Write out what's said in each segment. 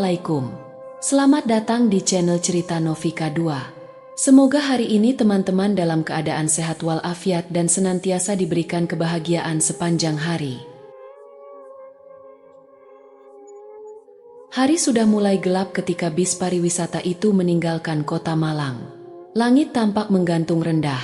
Assalamualaikum. Selamat datang di channel Cerita Novika 2. Semoga hari ini teman-teman dalam keadaan sehat walafiat dan senantiasa diberikan kebahagiaan sepanjang hari. Hari sudah mulai gelap ketika bis pariwisata itu meninggalkan kota Malang. Langit tampak menggantung rendah,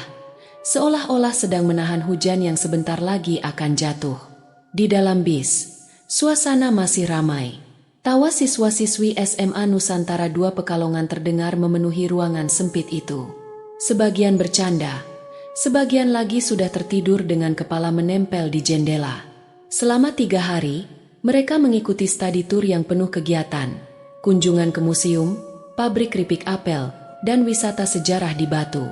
seolah-olah sedang menahan hujan yang sebentar lagi akan jatuh. Di dalam bis, suasana masih ramai. Tawa siswa-siswi SMA Nusantara 2 Pekalongan terdengar memenuhi ruangan sempit itu. Sebagian bercanda, sebagian lagi sudah tertidur dengan kepala menempel di jendela. Selama 3 hari, mereka mengikuti study tour yang penuh kegiatan, kunjungan ke museum, pabrik keripik apel, dan wisata sejarah di Batu.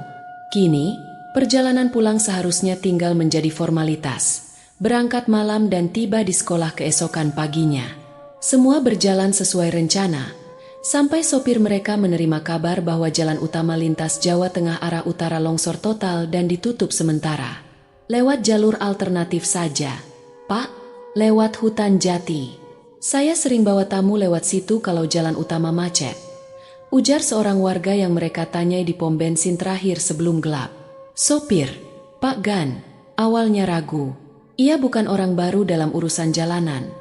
Kini, perjalanan pulang seharusnya tinggal menjadi formalitas, berangkat malam dan tiba di sekolah keesokan paginya. Semua berjalan sesuai rencana, sampai sopir mereka menerima kabar bahwa jalan utama lintas Jawa Tengah arah utara longsor total dan ditutup sementara. Lewat jalur alternatif saja. Pak, lewat hutan jati. Saya sering bawa tamu lewat situ kalau jalan utama macet, ujar seorang warga yang mereka tanyai di pom bensin terakhir sebelum gelap. Sopir, Pak Gan, awalnya ragu. Ia bukan orang baru dalam urusan jalanan.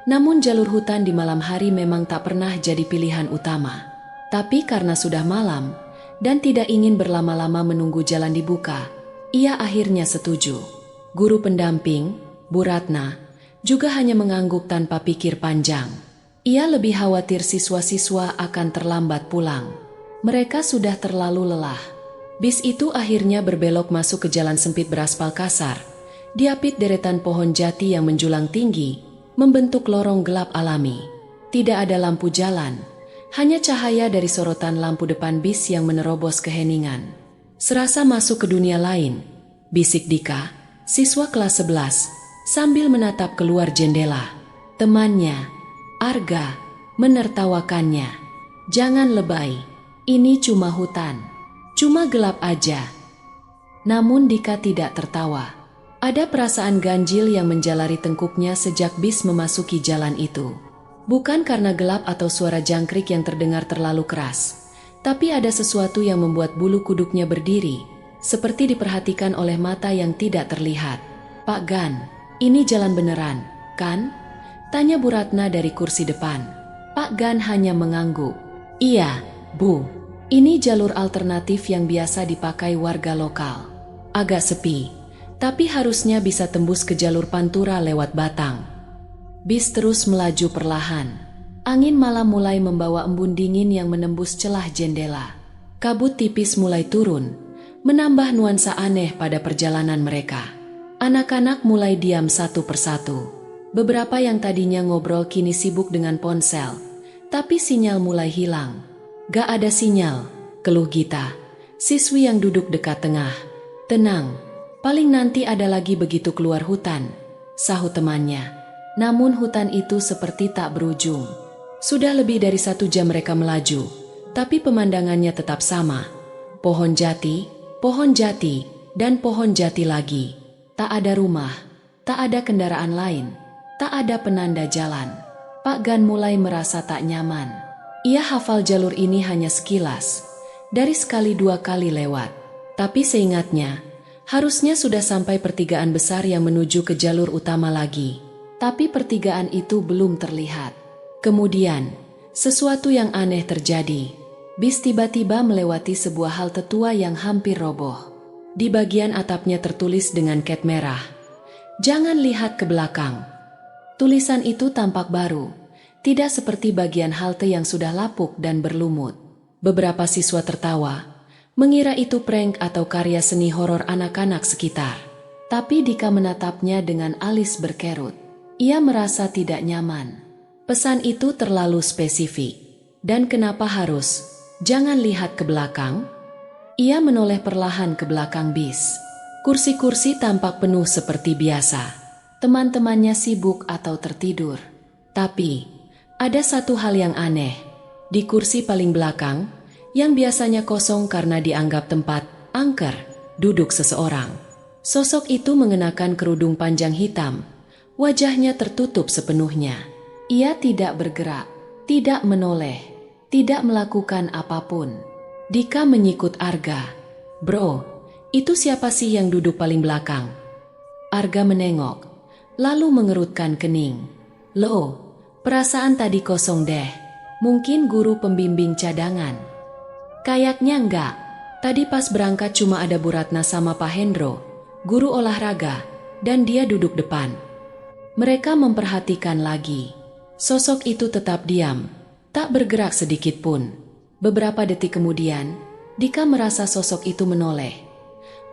Namun jalur hutan di malam hari memang tak pernah jadi pilihan utama. Tapi karena sudah malam, dan tidak ingin berlama-lama menunggu jalan dibuka, ia akhirnya setuju. Guru pendamping, Bu Ratna, juga hanya mengangguk tanpa pikir panjang. Ia lebih khawatir siswa-siswa akan terlambat pulang. Mereka sudah terlalu lelah. Bis itu akhirnya berbelok masuk ke jalan sempit beraspal kasar, diapit deretan pohon jati yang menjulang tinggi, membentuk lorong gelap alami. Tidak ada lampu jalan, hanya cahaya dari sorotan lampu depan bis yang menerobos keheningan. Serasa masuk ke dunia lain, bisik Dika, siswa kelas 11, sambil menatap keluar jendela. Temannya, Arga, menertawakannya. Jangan lebay, ini cuma hutan, cuma gelap aja. Namun Dika tidak tertawa. Ada perasaan ganjil yang menjalari tengkuknya sejak bis memasuki jalan itu. Bukan karena gelap atau suara jangkrik yang terdengar terlalu keras, tapi ada sesuatu yang membuat bulu kuduknya berdiri, seperti diperhatikan oleh mata yang tidak terlihat. Pak Gan, ini jalan beneran, kan? Tanya Bu Ratna dari kursi depan. Pak Gan hanya mengangguk. Iya, Bu. Ini jalur alternatif yang biasa dipakai warga lokal. Agak sepi, tapi harusnya bisa tembus ke jalur Pantura lewat Batang. Bis terus melaju perlahan. Angin malam mulai membawa embun dingin yang menembus celah jendela. Kabut tipis mulai turun, menambah nuansa aneh pada perjalanan mereka. Anak-anak mulai diam satu persatu. Beberapa yang tadinya ngobrol kini sibuk dengan ponsel, tapi sinyal mulai hilang. Gak ada sinyal, keluh Gita, siswi yang duduk dekat tengah. Tenang, paling nanti ada lagi begitu keluar hutan, sahut temannya. Namun hutan itu seperti tak berujung. Sudah lebih dari 1 jam mereka melaju, tapi pemandangannya tetap sama. Pohon jati, dan pohon jati lagi. Tak ada rumah, tak ada kendaraan lain, tak ada penanda jalan. Pak Gan mulai merasa tak nyaman. Ia hafal jalur ini hanya sekilas, dari sekali 2 kali lewat. Tapi seingatnya, harusnya sudah sampai pertigaan besar yang menuju ke jalur utama lagi. Tapi pertigaan itu belum terlihat. Kemudian, sesuatu yang aneh terjadi. Bis tiba-tiba melewati sebuah halte tua yang hampir roboh. Di bagian atapnya tertulis dengan cat merah, "Jangan lihat ke belakang." Tulisan itu tampak baru, tidak seperti bagian halte yang sudah lapuk dan berlumut. Beberapa siswa tertawa, mengira itu prank atau karya seni horor anak-anak sekitar. Tapi Dika menatapnya dengan alis berkerut. Ia merasa tidak nyaman. Pesan itu terlalu spesifik. Dan kenapa harus, "Jangan lihat ke belakang"? Ia menoleh perlahan ke belakang bis. Kursi-kursi tampak penuh seperti biasa. Teman-temannya sibuk atau tertidur. Tapi, ada satu hal yang aneh. Di kursi paling belakang, yang biasanya kosong karena dianggap tempat angker, duduk seseorang. Sosok itu mengenakan kerudung panjang hitam. Wajahnya tertutup sepenuhnya. Ia tidak bergerak. tidak menoleh, tidak melakukan apapun. Dika menyikut Arga. "Bro, itu siapa sih yang duduk paling belakang?" Arga menengok, lalu mengerutkan kening. "Loh, perasaan tadi kosong deh. Mungkin guru pembimbing cadangan." "Kayaknya enggak. Tadi pas berangkat cuma ada Bu Ratna sama Pak Hendro, guru olahraga, dan dia duduk depan." Mereka memperhatikan lagi. Sosok itu tetap diam, tak bergerak sedikit pun. Beberapa detik kemudian, Dika merasa sosok itu menoleh.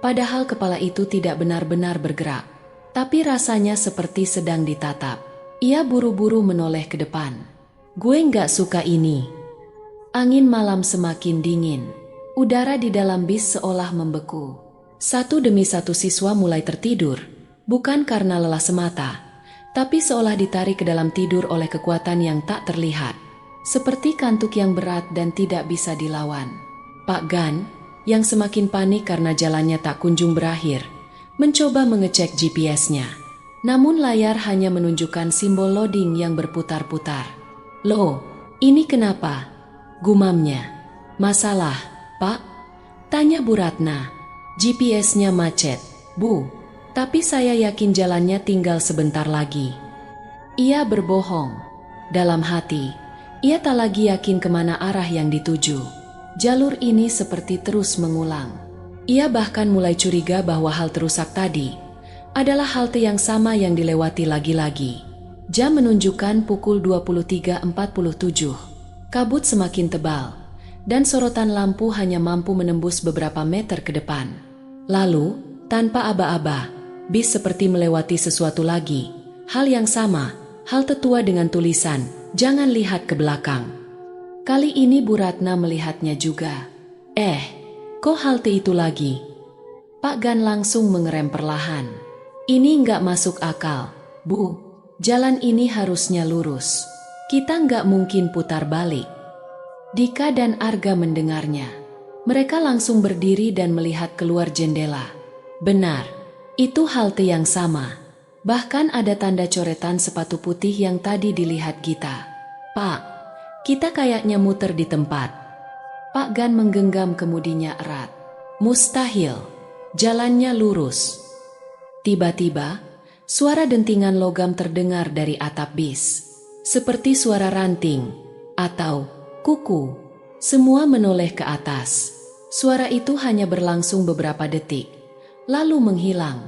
Padahal kepala itu tidak benar-benar bergerak, tapi rasanya seperti sedang ditatap. Ia buru-buru menoleh ke depan. "Gue nggak suka ini." Angin malam semakin dingin. Udara di dalam bis seolah membeku. Satu demi satu siswa mulai tertidur, bukan karena lelah semata, tapi seolah ditarik ke dalam tidur oleh kekuatan yang tak terlihat. Seperti kantuk yang berat dan tidak bisa dilawan. Pak Gan, yang semakin panik karena jalannya tak kunjung berakhir, mencoba mengecek GPS-nya. Namun layar hanya menunjukkan simbol loading yang berputar-putar. "Loh, ini kenapa?" gumamnya. "Masalah, Pak?" tanya Bu Ratna. "GPS-nya macet, Bu. Tapi saya yakin jalannya tinggal sebentar lagi." Ia berbohong. Dalam hati, ia tak lagi yakin kemana arah yang dituju. Jalur ini seperti terus mengulang. Ia bahkan mulai curiga bahwa halte rusak tadi adalah halte yang sama yang dilewati lagi-lagi. Jam menunjukkan pukul 23.47. Kabut semakin tebal, dan sorotan lampu hanya mampu menembus beberapa meter ke depan. Lalu, tanpa aba-aba, bis seperti melewati sesuatu lagi. Hal yang sama, halte tua dengan tulisan, "Jangan lihat ke belakang." Kali ini Bu Ratna melihatnya juga. Kok halte itu lagi?" Pak Gan langsung mengerem perlahan. "Ini nggak masuk akal, Bu. Jalan ini harusnya lurus. Kita nggak mungkin putar balik." Dika dan Arga mendengarnya. Mereka langsung berdiri dan melihat keluar jendela. Benar, itu halte yang sama. Bahkan ada tanda coretan sepatu putih yang tadi dilihat Gita. "Pak, kita kayaknya muter di tempat." Pak Gan menggenggam kemudinya erat. "Mustahil, jalannya lurus." Tiba-tiba, suara dentingan logam terdengar dari atap bis. Seperti suara ranting atau kuku. Semua menoleh ke atas. Suara itu hanya berlangsung beberapa detik, lalu menghilang.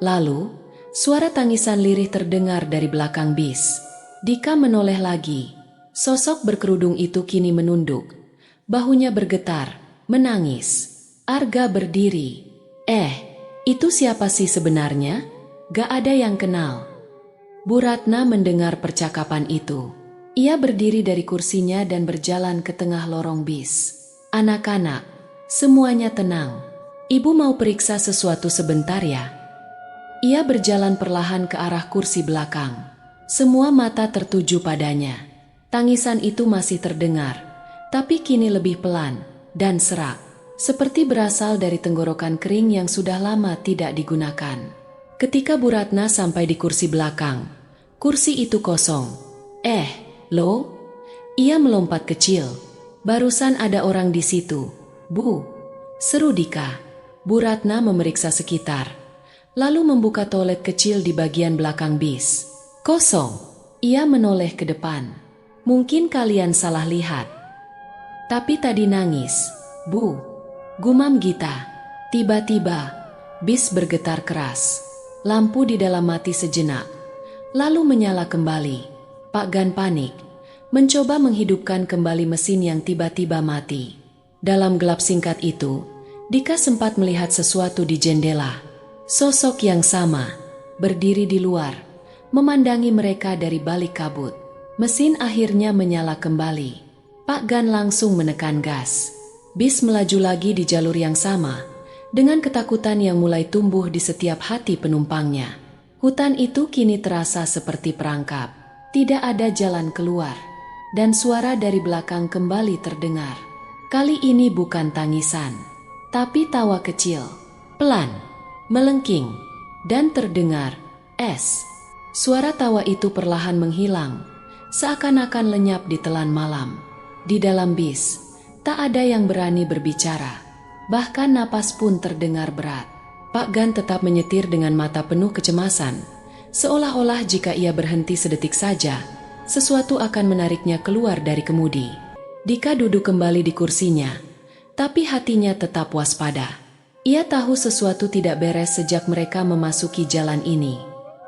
Lalu, suara tangisan lirih terdengar dari belakang bis. Dika menoleh lagi. Sosok berkerudung itu kini menunduk. Bahunya bergetar, menangis. Arga berdiri. Itu siapa sih sebenarnya? Gak ada yang kenal." Bu Ratna mendengar percakapan itu. Ia berdiri dari kursinya dan berjalan ke tengah lorong bis. "Anak-anak, semuanya tenang. Ibu mau periksa sesuatu sebentar ya?" Ia berjalan perlahan ke arah kursi belakang. Semua mata tertuju padanya. Tangisan itu masih terdengar, tapi kini lebih pelan dan serak, seperti berasal dari tenggorokan kering yang sudah lama tidak digunakan. Ketika Bu Ratna sampai di kursi belakang, kursi itu kosong. Loh? Ia melompat kecil. "Barusan ada orang di situ, Bu," seru Dika. Bu Ratna memeriksa sekitar, lalu membuka toilet kecil di bagian belakang bis. "Kosong." Ia menoleh ke depan. "Mungkin kalian salah lihat." "Tapi tadi nangis, Bu," gumam Gita. Tiba-tiba, bis bergetar keras. Lampu di dalam mati sejenak, lalu menyala kembali. Pak Gan panik, mencoba menghidupkan kembali mesin yang tiba-tiba mati. Dalam gelap singkat itu, Dika sempat melihat sesuatu di jendela. Sosok yang sama, berdiri di luar, memandangi mereka dari balik kabut. Mesin akhirnya menyala kembali. Pak Gan langsung menekan gas. Bis melaju lagi di jalur yang sama, dengan ketakutan yang mulai tumbuh di setiap hati penumpangnya. Hutan itu kini terasa seperti perangkap. Tidak ada jalan keluar, dan suara dari belakang kembali terdengar. Kali ini bukan tangisan, tapi tawa kecil, pelan, melengking, dan terdengar, Suara tawa itu perlahan menghilang, seakan-akan lenyap di telan malam. Di dalam bis, tak ada yang berani berbicara. Bahkan napas pun terdengar berat. Pak Gan tetap menyetir dengan mata penuh kecemasan, seolah-olah jika ia berhenti sedetik saja, sesuatu akan menariknya keluar dari kemudi. Dika duduk kembali di kursinya, tapi hatinya tetap waspada. Ia tahu sesuatu tidak beres sejak mereka memasuki jalan ini.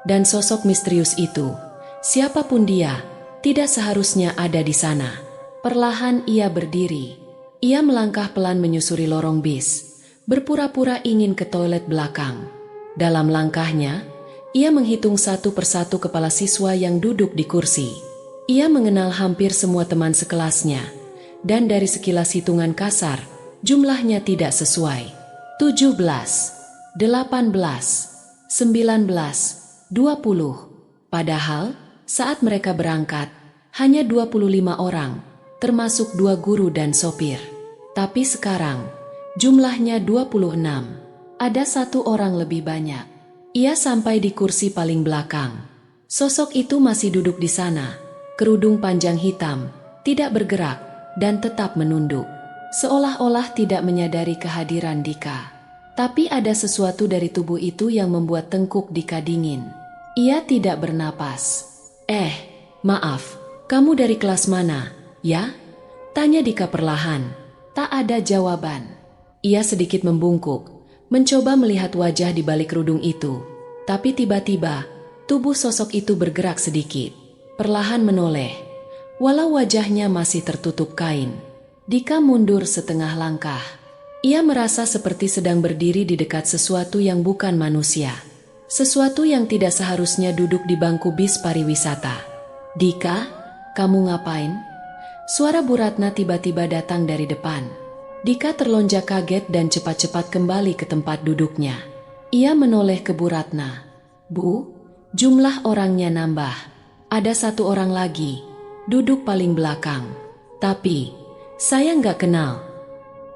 Dan sosok misterius itu, siapapun dia, tidak seharusnya ada di sana. Perlahan ia berdiri. Ia melangkah pelan menyusuri lorong bis, berpura-pura ingin ke toilet belakang. Dalam langkahnya, ia menghitung satu persatu kepala siswa yang duduk di kursi. Ia mengenal hampir semua teman sekelasnya, dan dari sekilas hitungan kasar, jumlahnya tidak sesuai. 17, 18, 19, 20. Padahal, saat mereka berangkat, hanya 25 orang, termasuk 2 guru dan sopir. Tapi sekarang, jumlahnya 26. Ada 1 orang lebih banyak. Ia sampai di kursi paling belakang. Sosok itu masih duduk di sana, kerudung panjang hitam, tidak bergerak, dan tetap menunduk, seolah-olah tidak menyadari kehadiran Dika. Tapi ada sesuatu dari tubuh itu yang membuat tengkuk Dika dingin. Ia tidak bernapas. Maaf, kamu dari kelas mana, ya? Tanya Dika perlahan. Tak ada jawaban. Ia sedikit membungkuk, mencoba melihat wajah di balik kerudung itu. Tapi tiba-tiba, tubuh sosok itu bergerak sedikit, perlahan menoleh. Walau wajahnya masih tertutup kain, Dika mundur setengah langkah. Ia merasa seperti sedang berdiri di dekat sesuatu yang bukan manusia. Sesuatu yang tidak seharusnya duduk di bangku bis pariwisata. Dika, kamu ngapain? Suara Bu Ratna tiba-tiba datang dari depan. Dika terlonjak kaget dan cepat-cepat kembali ke tempat duduknya. Ia menoleh ke Bu Ratna. Bu, jumlah orangnya nambah. Ada 1 orang lagi, duduk paling belakang. Tapi, saya nggak kenal.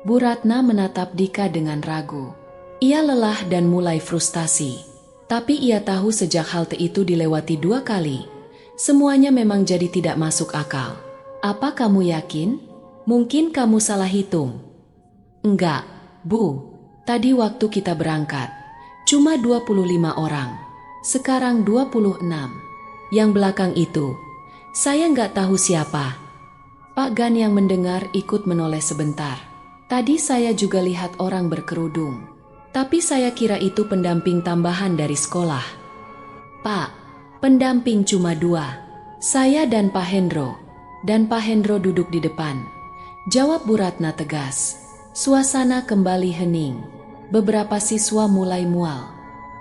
Bu Ratna menatap Dika dengan ragu. Ia lelah dan mulai frustasi. Tapi ia tahu sejak halte itu dilewati 2 kali, semuanya memang jadi tidak masuk akal. Apa kamu yakin? Mungkin kamu salah hitung. Enggak, Bu. Tadi waktu kita berangkat, cuma 25 orang. Sekarang 26. Yang belakang itu, saya nggak tahu siapa. Pak Gan yang mendengar ikut menoleh sebentar. Tadi saya juga lihat orang berkerudung. Tapi saya kira itu pendamping tambahan dari sekolah. Pak, pendamping cuma 2. Saya dan Pak Hendro. Dan Pak Hendro duduk di depan. Jawab Bu Ratna tegas. Suasana kembali hening. Beberapa siswa mulai mual.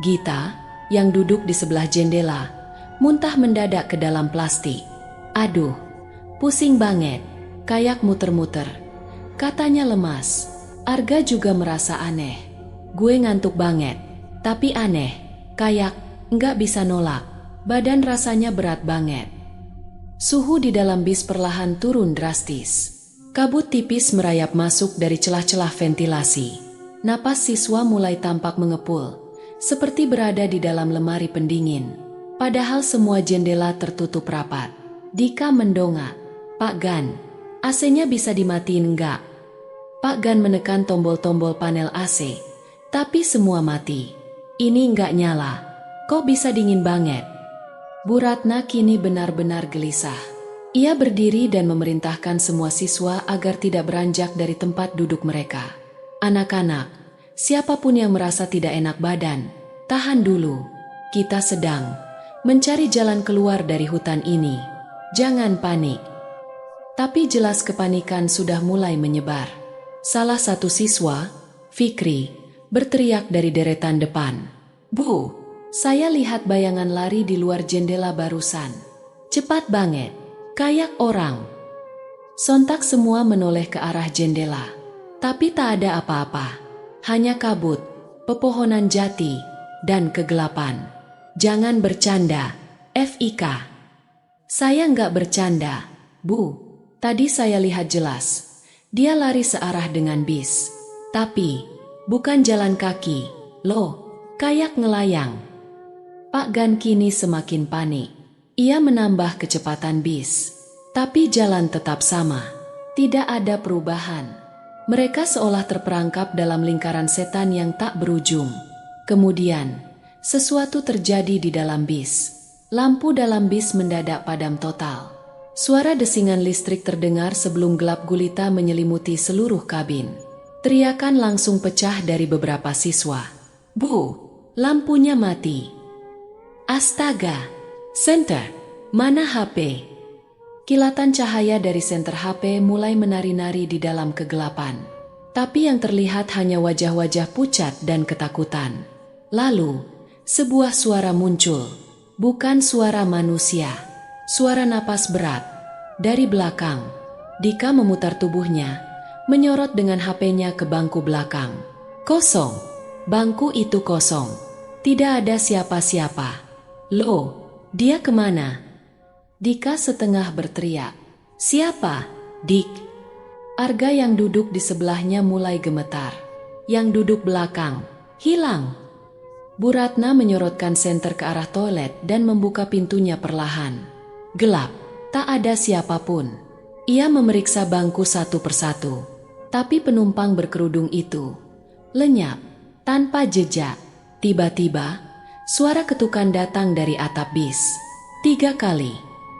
Gita, yang duduk di sebelah jendela, muntah mendadak ke dalam plastik. Aduh, pusing banget, kayak muter-muter. Katanya lemas. Arga juga merasa aneh. Gue ngantuk banget, tapi aneh, kayak nggak bisa nolak. Badan rasanya berat banget. Suhu di dalam bis perlahan turun drastis. Kabut tipis merayap masuk dari celah-celah ventilasi. Napas siswa mulai tampak mengepul, seperti berada di dalam lemari pendingin. Padahal semua jendela tertutup rapat. Dika mendongak. Pak Gan, AC-nya bisa dimatiin enggak? Pak Gan menekan tombol-tombol panel AC, tapi semua mati. Ini enggak nyala. Kok bisa dingin banget? Bu Ratna kini benar-benar gelisah. Ia berdiri dan memerintahkan semua siswa agar tidak beranjak dari tempat duduk mereka. Anak-anak, siapapun yang merasa tidak enak badan, tahan dulu. Kita sedang mencari jalan keluar dari hutan ini. Jangan panik. Tapi jelas kepanikan sudah mulai menyebar. Salah satu siswa, Fikri, berteriak dari deretan depan. Bu, saya lihat bayangan lari di luar jendela barusan. Cepat banget, kayak orang. Sontak semua menoleh ke arah jendela. Tapi tak ada apa-apa. Hanya kabut, pepohonan jati, dan kegelapan. Jangan bercanda, FIK. Saya nggak bercanda, Bu. Tadi saya lihat jelas. Dia lari searah dengan bis. Tapi, bukan jalan kaki. Loh, kayak ngelayang. Pak Gan kini semakin panik. Ia menambah kecepatan bis. Tapi jalan tetap sama. Tidak ada perubahan. Mereka seolah terperangkap dalam lingkaran setan yang tak berujung. Kemudian, sesuatu terjadi di dalam bis. Lampu dalam bis mendadak padam total. Suara desingan listrik terdengar sebelum gelap gulita menyelimuti seluruh kabin. Teriakan langsung pecah dari beberapa siswa. "Bu, lampunya mati." "Astaga, senter, mana HP?" Kilatan cahaya dari senter HP mulai menari-nari di dalam kegelapan. Tapi yang terlihat hanya wajah-wajah pucat dan ketakutan. Lalu, sebuah suara muncul. Bukan suara manusia. Suara napas berat. Dari belakang, Dika memutar tubuhnya, menyorot dengan HP-nya ke bangku belakang. Kosong. Bangku itu kosong. Tidak ada siapa-siapa. "Loh, dia kemana?" Dika setengah berteriak. "Siapa, Dik?" Arga yang duduk di sebelahnya mulai gemetar. Yang duduk belakang, hilang. Bu Ratna menyorotkan senter ke arah toilet dan membuka pintunya perlahan. Gelap, tak ada siapapun. Ia memeriksa bangku satu persatu. Tapi penumpang berkerudung itu lenyap, tanpa jejak. Tiba-tiba, suara ketukan datang dari atap bis. 3 kali.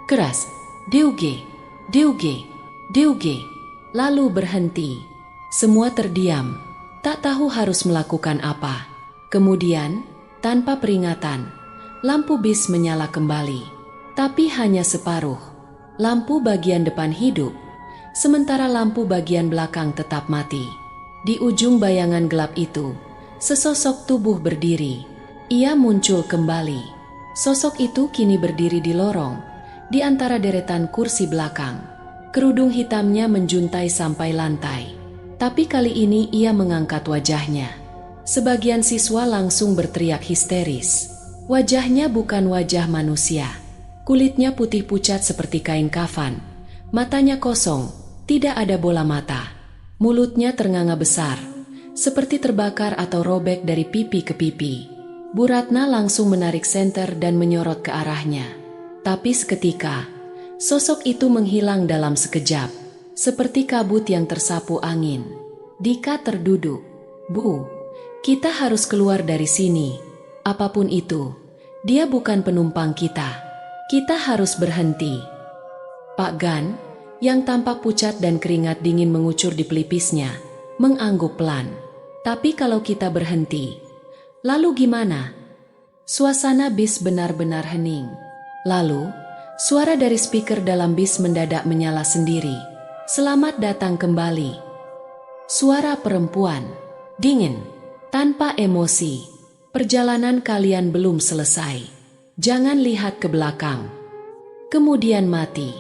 Keras, "Deuge, deuge, deuge." Lalu berhenti. Semua terdiam, tak tahu harus melakukan apa. Kemudian, tanpa peringatan, lampu bis menyala kembali. Tapi hanya separuh. Lampu bagian depan hidup, sementara lampu bagian belakang tetap mati. Di ujung bayangan gelap itu, sesosok tubuh berdiri. Ia muncul kembali. Sosok itu kini berdiri di lorong, di antara deretan kursi belakang. Kerudung hitamnya menjuntai sampai lantai. Tapi kali ini ia mengangkat wajahnya. Sebagian siswa langsung berteriak histeris. Wajahnya bukan wajah manusia. Kulitnya putih pucat seperti kain kafan. Matanya kosong, tidak ada bola mata. Mulutnya ternganga besar, seperti terbakar atau robek dari pipi ke pipi. Bu Ratna langsung menarik senter dan menyorot ke arahnya. Tapi seketika, sosok itu menghilang dalam sekejap, seperti kabut yang tersapu angin. Dika terduduk. "Bu, kita harus keluar dari sini. Apapun itu, dia bukan penumpang kita. Kita harus berhenti." Pak Gan, yang tampak pucat dan keringat dingin mengucur di pelipisnya, mengangguk pelan. "Tapi kalau kita berhenti, lalu gimana?" Suasana bis benar-benar hening. Lalu, suara dari speaker dalam bis mendadak menyala sendiri. "Selamat datang kembali." Suara perempuan, dingin, tanpa emosi. "Perjalanan kalian belum selesai. Jangan lihat ke belakang." Kemudian mati.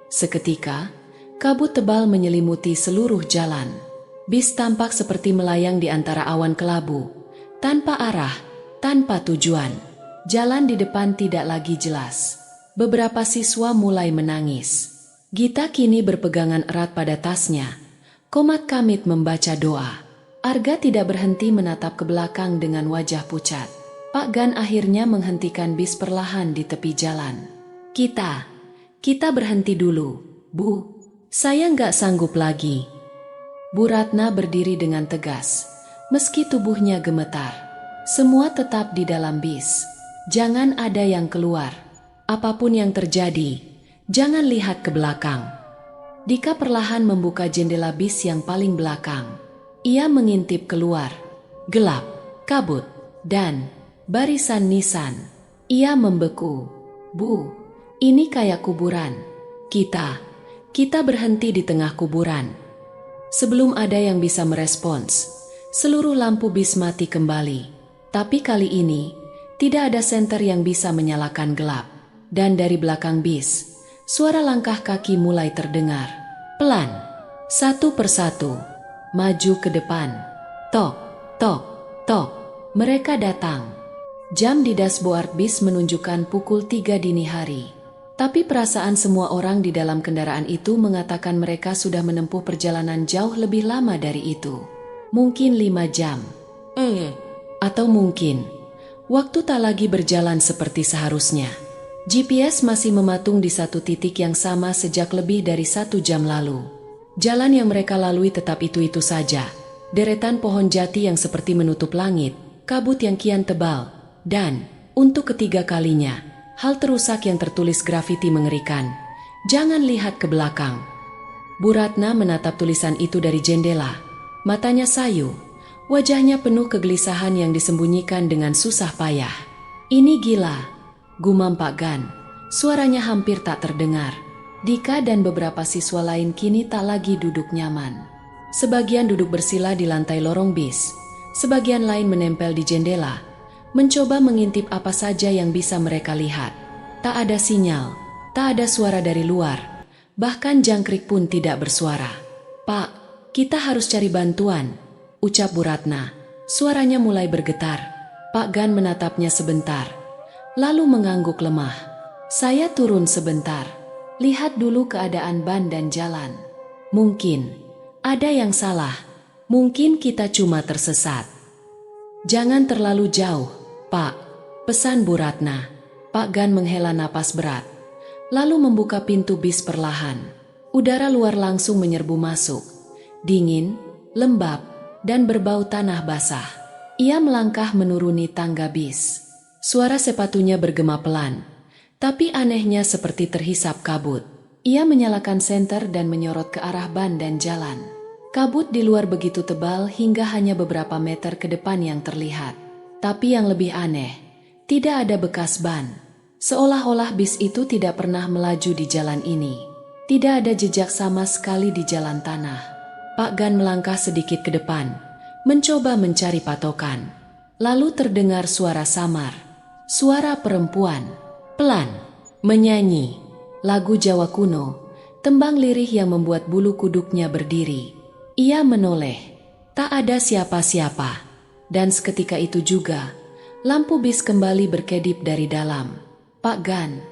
Seketika, kabut tebal menyelimuti seluruh jalan. Bis tampak seperti melayang di antara awan kelabu, tanpa arah, tanpa tujuan. Jalan di depan tidak lagi jelas. Beberapa siswa mulai menangis. Gita kini berpegangan erat pada tasnya. Komat kamit membaca doa. Arga tidak berhenti menatap ke belakang dengan wajah pucat. Pak Gan akhirnya menghentikan bis perlahan di tepi jalan. Kita berhenti dulu, Bu. Saya nggak sanggup lagi." Bu Ratna berdiri dengan tegas, meski tubuhnya gemetar. "Semua tetap di dalam bis. Jangan ada yang keluar. Apapun yang terjadi, jangan lihat ke belakang." Dika perlahan membuka jendela bis yang paling belakang. Ia mengintip keluar. Gelap, kabut, dan barisan nisan. Ia membeku. "Bu, ini kayak kuburan. Kita berhenti di tengah kuburan." Sebelum ada yang bisa merespons, seluruh lampu bis mati kembali. Tapi kali ini, tidak ada senter yang bisa menyalakan gelap. Dan dari belakang bis, suara langkah kaki mulai terdengar. Pelan, satu persatu, maju ke depan. Tok, tok, tok, mereka datang. Jam di dashboard bis menunjukkan pukul 3 dini hari. Tapi perasaan semua orang di dalam kendaraan itu mengatakan mereka sudah menempuh perjalanan jauh lebih lama dari itu. Mungkin 5 jam. Atau mungkin waktu tak lagi berjalan seperti seharusnya. GPS masih mematung di satu titik yang sama sejak lebih dari 1 jam lalu. Jalan yang mereka lalui tetap itu-itu saja. Deretan pohon jati yang seperti menutup langit, kabut yang kian tebal, dan, untuk ketiga kalinya, hal terusak yang tertulis grafiti mengerikan. Jangan lihat ke belakang. Bu Ratna menatap tulisan itu dari jendela. Matanya sayu. Wajahnya penuh kegelisahan yang disembunyikan dengan susah payah. Ini gila, gumam Pak Gan. Suaranya hampir tak terdengar. Dika dan beberapa siswa lain kini tak lagi duduk nyaman. Sebagian duduk bersila di lantai lorong bis. Sebagian lain menempel di jendela, mencoba mengintip apa saja yang bisa mereka lihat. Tak ada sinyal, tak ada suara dari luar. Bahkan jangkrik pun tidak bersuara. "Pak, kita harus cari bantuan," ucap Bu Ratna. Suaranya mulai bergetar. Pak Gan menatapnya sebentar, lalu mengangguk lemah. "Saya turun sebentar. Lihat dulu keadaan ban dan jalan. Mungkin ada yang salah. Mungkin kita cuma tersesat." "Jangan terlalu jauh, Pak," pesan Bu Ratna. Pak Gan menghela napas berat, lalu membuka pintu bis perlahan. Udara luar langsung menyerbu masuk. Dingin, lembab, dan berbau tanah basah. Ia melangkah menuruni tangga bis. Suara sepatunya bergema pelan, tapi anehnya seperti terhisap kabut. Ia menyalakan senter dan menyorot ke arah ban dan jalan. Kabut di luar begitu tebal hingga hanya beberapa meter ke depan yang terlihat. Tapi yang lebih aneh, tidak ada bekas ban. Seolah-olah bis itu tidak pernah melaju di jalan ini. Tidak ada jejak sama sekali di jalan tanah. Pak Gan melangkah sedikit ke depan, mencoba mencari patokan. Lalu terdengar suara samar. Suara perempuan, pelan, menyanyi. Lagu Jawa kuno, tembang lirih yang membuat bulu kuduknya berdiri. Ia menoleh. Tak ada siapa-siapa. Dan seketika itu juga, lampu bis kembali berkedip dari dalam. "Pak Gan."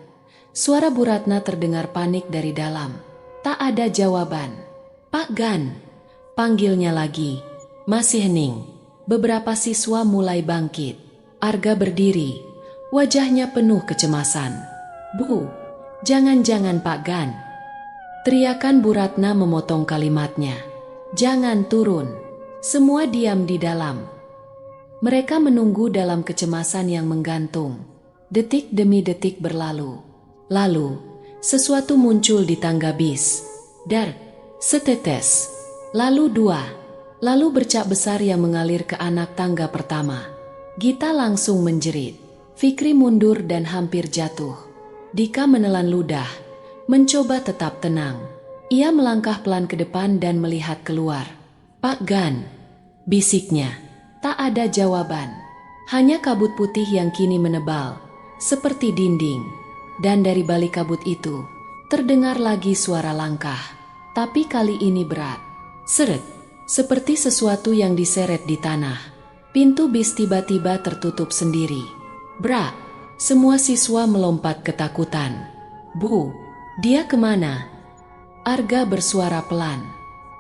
Suara Bu Ratna terdengar panik dari dalam. Tak ada jawaban. "Pak Gan." Panggilnya lagi. Masih hening. Beberapa siswa mulai bangkit. Arga berdiri. Wajahnya penuh kecemasan. "Bu, jangan-jangan Pak Gan." Teriakan Bu Ratna memotong kalimatnya. "Jangan turun." Semua diam di dalam. Mereka menunggu dalam kecemasan yang menggantung. Detik demi detik berlalu. Lalu, sesuatu muncul di tangga bis. Dar, setetes. Lalu 2, lalu bercak besar yang mengalir ke anak tangga pertama. Gita langsung menjerit. Fikri mundur dan hampir jatuh. Dika menelan ludah, mencoba tetap tenang. Ia melangkah pelan ke depan dan melihat keluar. "Pak Gan," bisiknya. Tak ada jawaban. Hanya kabut putih yang kini menebal, seperti dinding. Dan dari balik kabut itu, terdengar lagi suara langkah. Tapi kali ini berat. Seret, seperti sesuatu yang diseret di tanah. Pintu bis tiba-tiba tertutup sendiri. Brak, semua siswa melompat ketakutan. "Bu, dia kemana?" Arga bersuara pelan.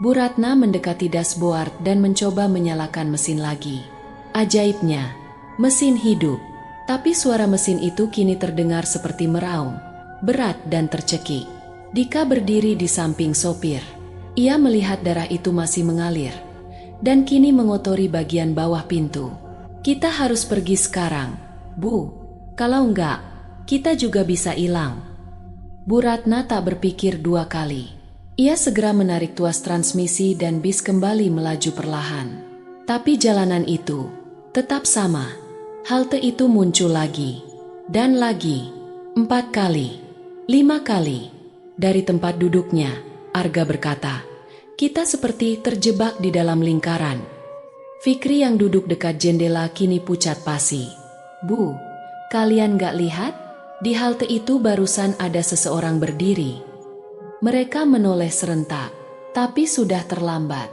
Bu Ratna mendekati dashboard dan mencoba menyalakan mesin lagi. Ajaibnya, mesin hidup. Tapi suara mesin itu kini terdengar seperti meraung, berat dan tercekik. Dika berdiri di samping sopir. Ia melihat darah itu masih mengalir, dan kini mengotori bagian bawah pintu. "Kita harus pergi sekarang, Bu. Kalau enggak, kita juga bisa hilang." Bu Ratna tak berpikir 2 kali. Ia segera menarik tuas transmisi dan bis kembali melaju perlahan. Tapi jalanan itu tetap sama. Halte itu muncul lagi, dan lagi, 4 kali, 5 kali. Dari tempat duduknya, Arga berkata, "Kita seperti terjebak di dalam lingkaran." Fikri yang duduk dekat jendela kini pucat pasi. "Bu, kalian gak lihat? Di halte itu barusan ada seseorang berdiri." Mereka menoleh serentak, tapi sudah terlambat.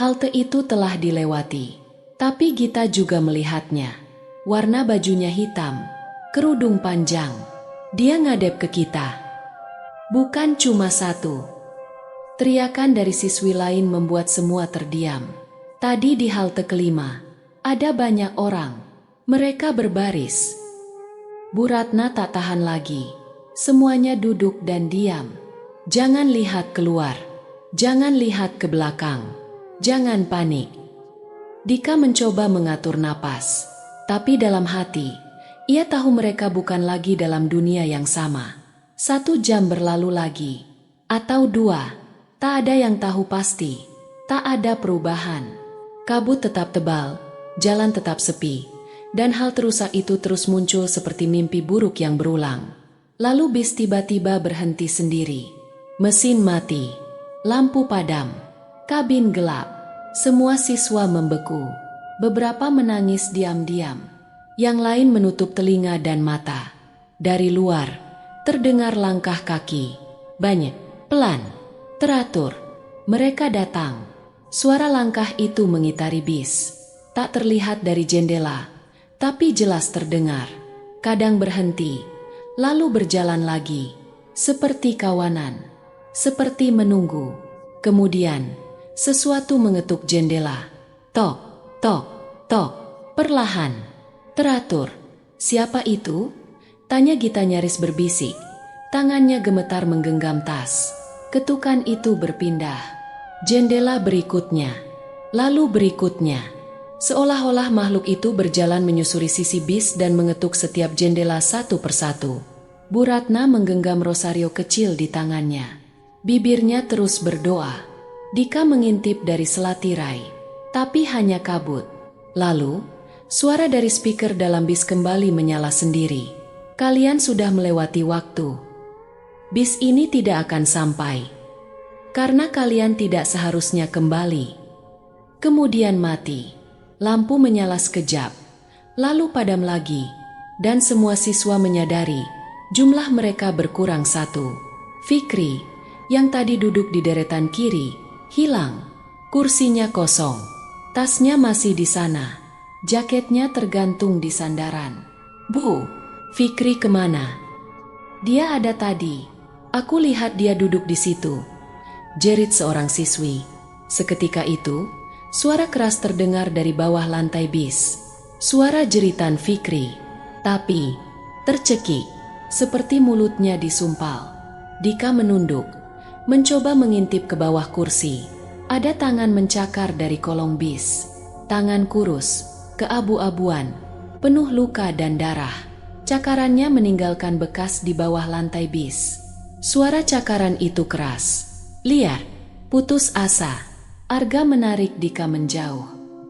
Halte itu telah dilewati. Tapi Gita juga melihatnya. Warna bajunya hitam, kerudung panjang. Dia ngadep ke kita. Bukan cuma satu. Teriakan dari siswi lain membuat semua terdiam. Tadi di halte kelima, ada banyak orang. Mereka berbaris. Bu Ratna tak tahan lagi. Semuanya duduk dan diam. Jangan lihat keluar. Jangan lihat ke belakang. Jangan panik. Dika mencoba mengatur napas. Tapi dalam hati, ia tahu mereka bukan lagi dalam dunia yang sama. 1 jam berlalu lagi. Atau 2. Tak ada yang tahu pasti. Tak ada perubahan. Kabut tetap tebal. Jalan tetap sepi. Dan hal terusak itu terus muncul seperti mimpi buruk yang berulang. Lalu bis tiba-tiba berhenti sendiri. Mesin mati. Lampu padam. Kabin gelap. Semua siswa membeku. Beberapa menangis diam-diam. Yang lain menutup telinga dan mata. Dari luar, terdengar langkah kaki. Banyak, pelan, teratur. Mereka datang. Suara langkah itu mengitari bis. Tak terlihat dari jendela, tapi jelas terdengar. Kadang berhenti, lalu berjalan lagi. Seperti kawanan, seperti menunggu. Kemudian, sesuatu mengetuk jendela. Tok, tok, tok, perlahan, teratur. Siapa itu? Tanya Gita nyaris berbisik. Tangannya gemetar menggenggam tas. Ketukan itu berpindah. Jendela berikutnya, lalu berikutnya. Seolah-olah makhluk itu berjalan menyusuri sisi bis dan mengetuk setiap jendela satu persatu. Bu Ratna menggenggam rosario kecil di tangannya. Bibirnya terus berdoa. Dika mengintip dari selatirai, tapi hanya kabut. Lalu, suara dari speaker dalam bis kembali menyala sendiri. Kalian sudah melewati waktu. Bis ini tidak akan sampai. Karena kalian tidak seharusnya kembali. Kemudian mati. Lampu menyala sekejap, lalu padam lagi, dan semua siswa menyadari jumlah mereka berkurang 1. Fikri, yang tadi duduk di deretan kiri, hilang. Kursinya kosong, tasnya masih di sana, jaketnya tergantung di sandaran. Bu, Fikri kemana? Dia ada tadi, aku lihat dia duduk di situ, jerit seorang siswi. Seketika itu, suara keras terdengar dari bawah lantai bis. Suara jeritan Fikri. Tapi, tercekik, seperti mulutnya disumpal. Dika menunduk, mencoba mengintip ke bawah kursi. Ada tangan mencakar dari kolong bis. Tangan kurus, keabu-abuan, penuh luka dan darah. Cakarannya meninggalkan bekas di bawah lantai bis. Suara cakaran itu keras, liar, putus asa. Arga menarik Dika menjauh.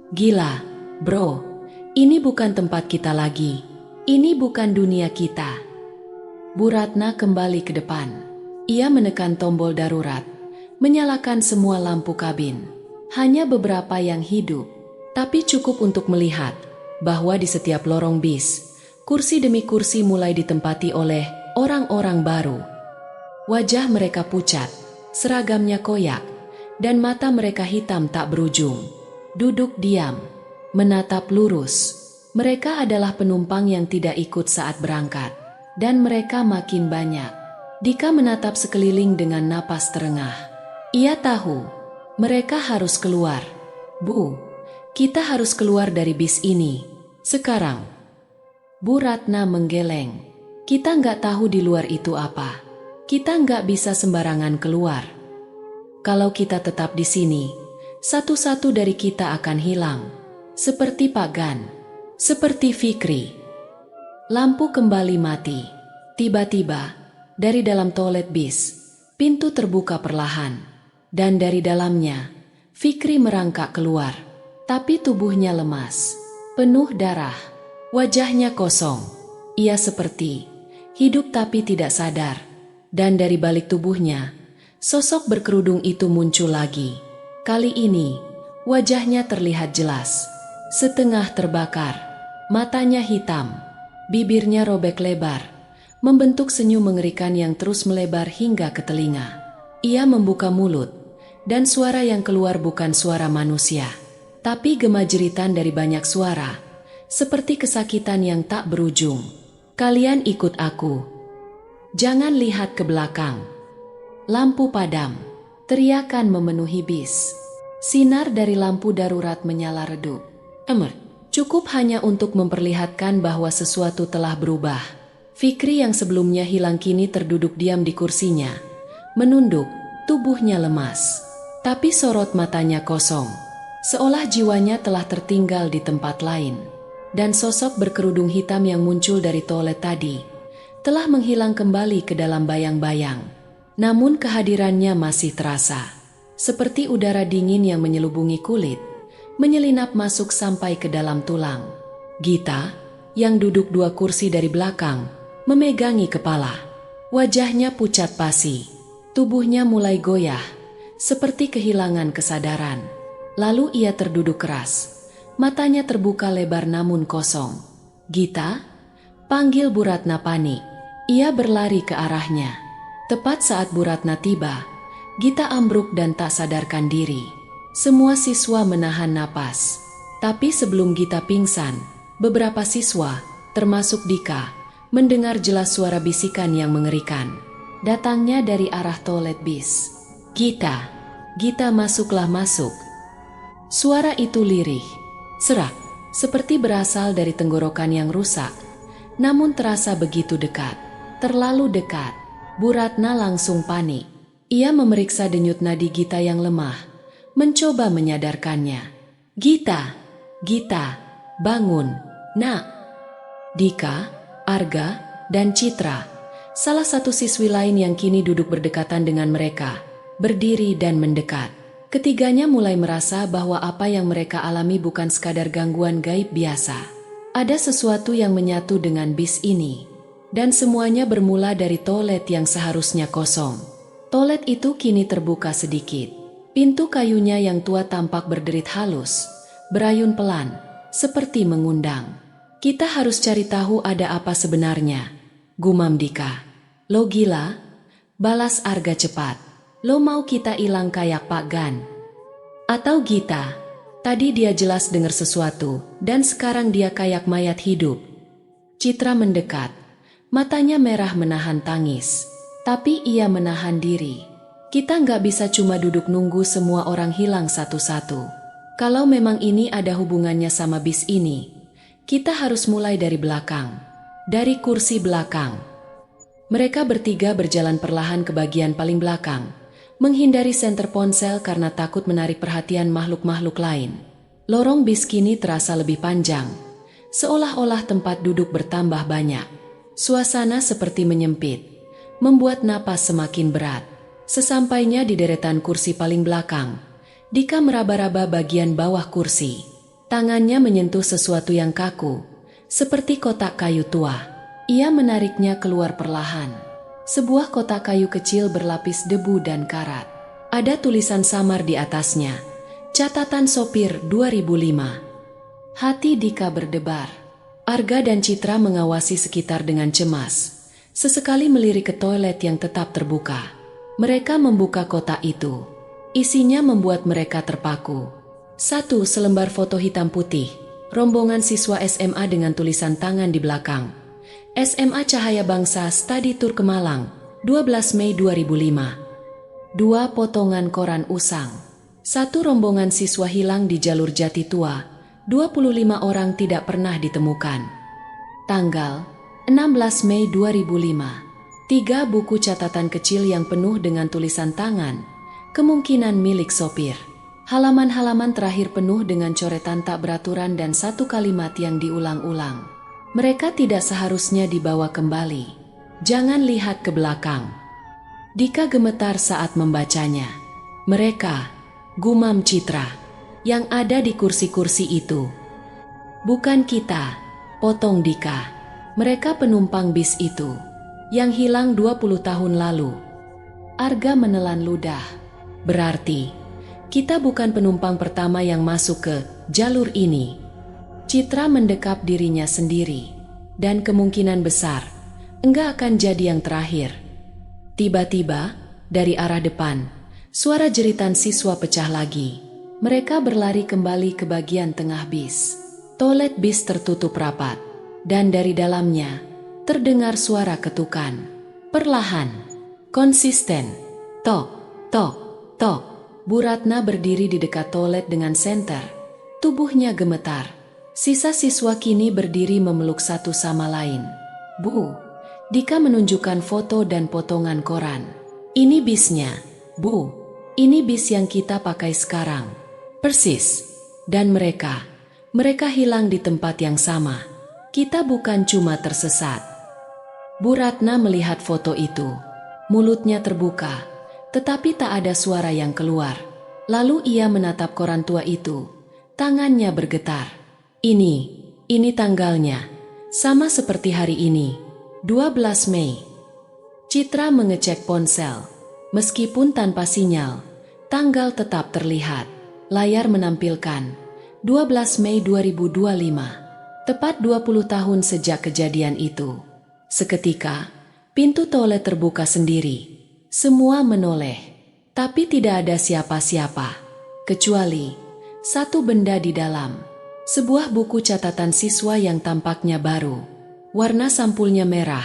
Gila, bro. Ini bukan tempat kita lagi. Ini bukan dunia kita. Bu Ratna kembali ke depan. Ia menekan tombol darurat, menyalakan semua lampu kabin. Hanya beberapa yang hidup, tapi cukup untuk melihat bahwa di setiap lorong bis, kursi demi kursi mulai ditempati oleh orang-orang baru. Wajah mereka pucat, seragamnya koyak, dan mata mereka hitam tak berujung. Duduk diam, menatap lurus. Mereka adalah penumpang yang tidak ikut saat berangkat. Dan mereka makin banyak. Dika menatap sekeliling dengan napas terengah. Ia tahu, mereka harus keluar. Bu, kita harus keluar dari bis ini. Sekarang. Bu Ratna menggeleng. Kita nggak tahu di luar itu apa. Kita nggak bisa sembarangan keluar. Kalau kita tetap di sini, satu-satu dari kita akan hilang. Seperti Pak Gan, seperti Fikri. Lampu kembali mati. Tiba-tiba, dari dalam toilet bis, pintu terbuka perlahan. Dan dari dalamnya, Fikri merangkak keluar. Tapi tubuhnya lemas, penuh darah. Wajahnya kosong. Ia seperti hidup tapi tidak sadar. Dan dari balik tubuhnya, sosok berkerudung itu muncul lagi. Kali ini, wajahnya terlihat jelas. Setengah terbakar, matanya hitam, bibirnya robek lebar, membentuk senyum mengerikan yang terus melebar hingga ke telinga. Ia membuka mulut, dan suara yang keluar bukan suara manusia, tapi gema jeritan dari banyak suara, seperti kesakitan yang tak berujung. Kalian ikut aku. Jangan lihat ke belakang. Lampu padam, teriakan memenuhi bis. Sinar dari lampu darurat menyala redup. Cukup hanya untuk memperlihatkan bahwa sesuatu telah berubah. Fikri yang sebelumnya hilang kini terduduk diam di kursinya. Menunduk, tubuhnya lemas. Tapi sorot matanya kosong. Seolah jiwanya telah tertinggal di tempat lain. Dan sosok berkerudung hitam yang muncul dari toilet tadi telah menghilang kembali ke dalam bayang-bayang. Namun kehadirannya masih terasa. Seperti udara dingin yang menyelubungi kulit, menyelinap masuk sampai ke dalam tulang. Gita, yang duduk 2 kursi dari belakang, memegangi kepala. Wajahnya pucat pasi. Tubuhnya mulai goyah, seperti kehilangan kesadaran. Lalu ia terduduk keras. Matanya terbuka lebar namun kosong. "Gita?" panggil Bu Ratna panik. Ia berlari ke arahnya. Tepat saat Bu Ratna tiba, Gita ambruk dan tak sadarkan diri. Semua siswa menahan napas. Tapi sebelum Gita pingsan, beberapa siswa, termasuk Dika, mendengar jelas suara bisikan yang mengerikan. Datangnya dari arah toilet bis. "Gita, Gita, masuklah, masuk." Suara itu lirih, serak, seperti berasal dari tenggorokan yang rusak. Namun terasa begitu dekat, terlalu dekat. Bu Ratna langsung panik. Ia memeriksa denyut nadi Gita yang lemah, mencoba menyadarkannya. "Gita, Gita, bangun, nak." Dika, Arga, dan Citra, salah satu siswi lain yang kini duduk berdekatan dengan mereka, berdiri dan mendekat. Ketiganya mulai merasa bahwa apa yang mereka alami bukan sekadar gangguan gaib biasa. Ada sesuatu yang menyatu dengan bis ini. Dan semuanya bermula dari toilet yang seharusnya kosong. Toilet itu kini terbuka sedikit. Pintu kayunya yang tua tampak berderit halus, berayun pelan, seperti mengundang. "Kita harus cari tahu ada apa sebenarnya," gumam Dika. "Lo gila?" balas Arga cepat. "Lo mau kita hilang kayak Pak Gan? Atau Gita? Tadi dia jelas dengar sesuatu, dan sekarang dia kayak mayat hidup." Citra mendekat. Matanya merah menahan tangis. Tapi ia menahan diri. "Kita nggak bisa cuma duduk nunggu semua orang hilang satu-satu. Kalau memang ini ada hubungannya sama bis ini, kita harus mulai dari belakang. Dari kursi belakang." Mereka bertiga berjalan perlahan ke bagian paling belakang, menghindari senter ponsel karena takut menarik perhatian makhluk-makhluk lain. Lorong bis kini terasa lebih panjang, seolah-olah tempat duduk bertambah banyak. Suasana seperti menyempit, membuat napas semakin berat. Sesampainya di deretan kursi paling belakang, Dika meraba-raba bagian bawah kursi. Tangannya menyentuh sesuatu yang kaku, seperti kotak kayu tua. Ia menariknya keluar perlahan. Sebuah kotak kayu kecil berlapis debu dan karat. Ada tulisan samar di atasnya. "Catatan sopir 2005. Hati Dika berdebar. Arga dan Citra mengawasi sekitar dengan cemas. Sesekali melirik ke toilet yang tetap terbuka. Mereka membuka kotak itu. Isinya membuat mereka terpaku. 1 selembar foto hitam putih, rombongan siswa SMA dengan tulisan tangan di belakang. SMA Cahaya Bangsa Study Tour ke Malang, 12 Mei 2005. 2 potongan koran usang. 1 rombongan siswa hilang di jalur Jati Tua, 25 orang tidak pernah ditemukan. Tanggal 16 Mei 2005. 3 buku catatan kecil yang penuh dengan tulisan tangan, kemungkinan milik sopir. Halaman-halaman terakhir penuh dengan coretan tak beraturan dan 1 kalimat yang diulang-ulang. "Mereka tidak seharusnya dibawa kembali. Jangan lihat ke belakang." Dika gemetar saat membacanya. "Mereka," gumam Citra, "yang ada di kursi-kursi itu." "Bukan kita," potong Dika. "Mereka penumpang bis itu, yang hilang 20 tahun lalu." Arga menelan ludah. "Berarti, kita bukan penumpang pertama yang masuk ke jalur ini." Citra mendekap dirinya sendiri. "Dan kemungkinan besar, enggak akan jadi yang terakhir." Tiba-tiba, dari arah depan, suara jeritan siswa pecah lagi. Mereka berlari kembali ke bagian tengah bis. Toilet bis tertutup rapat, dan dari dalamnya terdengar suara ketukan. Perlahan, konsisten, tok, tok, tok. Bu Ratna berdiri di dekat toilet dengan senter. Tubuhnya gemetar. Sisa siswa kini berdiri memeluk satu sama lain. "Bu, Dika menunjukkan foto dan potongan koran. Ini bisnya, Bu. Ini bis yang kita pakai sekarang. Persis. Dan mereka hilang di tempat yang sama. Kita bukan cuma tersesat. Bu Ratna melihat foto itu. Mulutnya terbuka, tetapi tak ada suara yang keluar. Lalu ia menatap koran tua itu. Tangannya bergetar. Ini tanggalnya. Sama seperti hari ini. 12 Mei. Citra mengecek ponsel. Meskipun tanpa sinyal, tanggal tetap terlihat. Layar menampilkan 12 Mei 2025. Tepat 20 tahun sejak kejadian itu. Seketika, pintu toilet terbuka sendiri. Semua menoleh, tapi tidak ada siapa-siapa. Kecuali satu benda di dalam. Sebuah buku catatan siswa yang tampaknya baru. Warna sampulnya merah,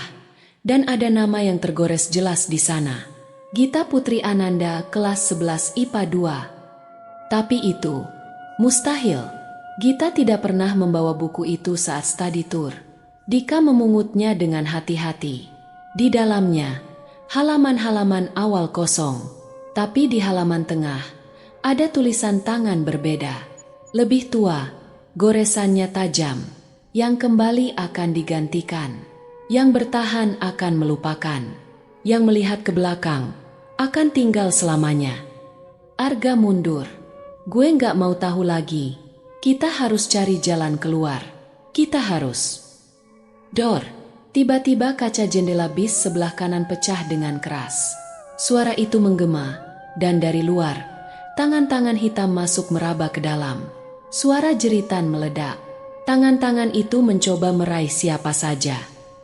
dan ada nama yang tergores jelas di sana. Gita Putri Ananda, kelas 11 IPA 2. Tapi itu mustahil. Gita tidak pernah membawa buku itu saat study tour. Dika memungutnya dengan hati-hati. Di dalamnya, halaman-halaman awal kosong. Tapi di halaman tengah, ada tulisan tangan berbeda. Lebih tua, goresannya tajam. Yang kembali akan digantikan. Yang bertahan akan melupakan. Yang melihat ke belakang akan tinggal selamanya. Arga mundur. Gue nggak mau tahu lagi. Kita harus cari jalan keluar. Kita harus. Dor. Tiba-tiba kaca jendela bis sebelah kanan pecah dengan keras. Suara itu menggema, dan dari luar, tangan-tangan hitam masuk meraba ke dalam. Suara jeritan meledak. Tangan-tangan itu mencoba meraih siapa saja.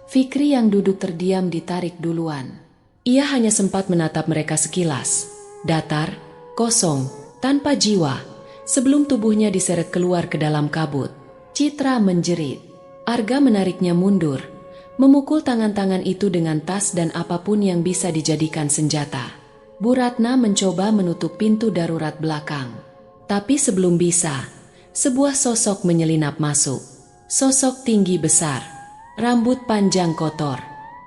Fikri yang duduk terdiam ditarik duluan. Ia hanya sempat menatap mereka sekilas. Datar, kosong, tanpa jiwa. Sebelum tubuhnya diseret keluar ke dalam kabut. Citra menjerit. Arga menariknya mundur. Memukul tangan-tangan itu dengan tas dan apapun yang bisa dijadikan senjata. Bu Ratna mencoba menutup pintu darurat belakang. Tapi sebelum bisa, sebuah sosok menyelinap masuk. Sosok tinggi besar, rambut panjang kotor,